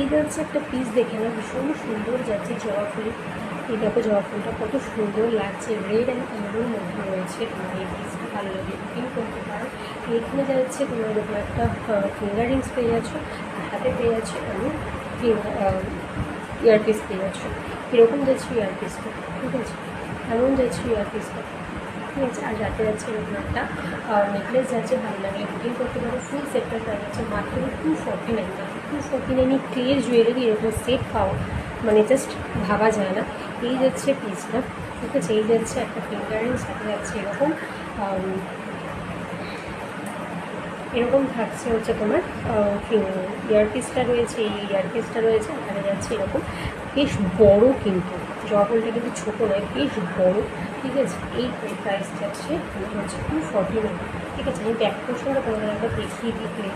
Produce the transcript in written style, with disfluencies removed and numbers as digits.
এইটা হচ্ছে একটা পিস দেখে না, ভীষণ সুন্দর যাচ্ছে জবা ফুল। এই দেখো জবা ফুলটা কত সুন্দর লাগছে, রেড অ্যান্ড ইয়েলোর মধ্যে রয়েছে। তোমার এই পিসটা ভালো লাগে বুকিং করতে পারো। এখানে যাচ্ছে তোমার এরকম একটা ফিঙ্গার রিংস পেয়ে যাচ্ছ, হাতে পেয়ে যাচ্ছে আমি ইয়ারপিস পেয়ে যাচ্ছ। কীরকম যাচ্ছে ইয়ারপিসটা, ঠিক আছে, এমন যাচ্ছে ইয়ারপিসটা, ঠিক আছে। আর যাতে যাচ্ছে এরকম একটা নেকলেস যাচ্ছে, ভালো লাগলে বুকিং করতে পারো। ফুল সেটটা প্রাইস যাচ্ছে মাত্র 249 টাকা। 249 ক্লিয়ার জুয়েলারি এরকম সেট পাও মানে জাস্ট ভাবা যায় না। এই যাচ্ছে পিসটা, ঠিক আছে। এই যাচ্ছে একটা ফিঙ্গারিং, সাথে যাচ্ছে এরকম এরকম থাকছে হচ্ছে তোমার ইয়ারপিসটা রয়েছে, এই ইয়ারপিসটা রয়েছে। এখানে যাচ্ছে এরকম বেশ বড়, কিন্তু জবা কিন্তু ছোটো নয়, বেশ বড়, ঠিক আছে। এই প্রাইস যাচ্ছে হচ্ছে 249, ঠিক আছে। আমি ব্যাক পোর্শনটা তোমাদের একটা দেখিয়ে দিই।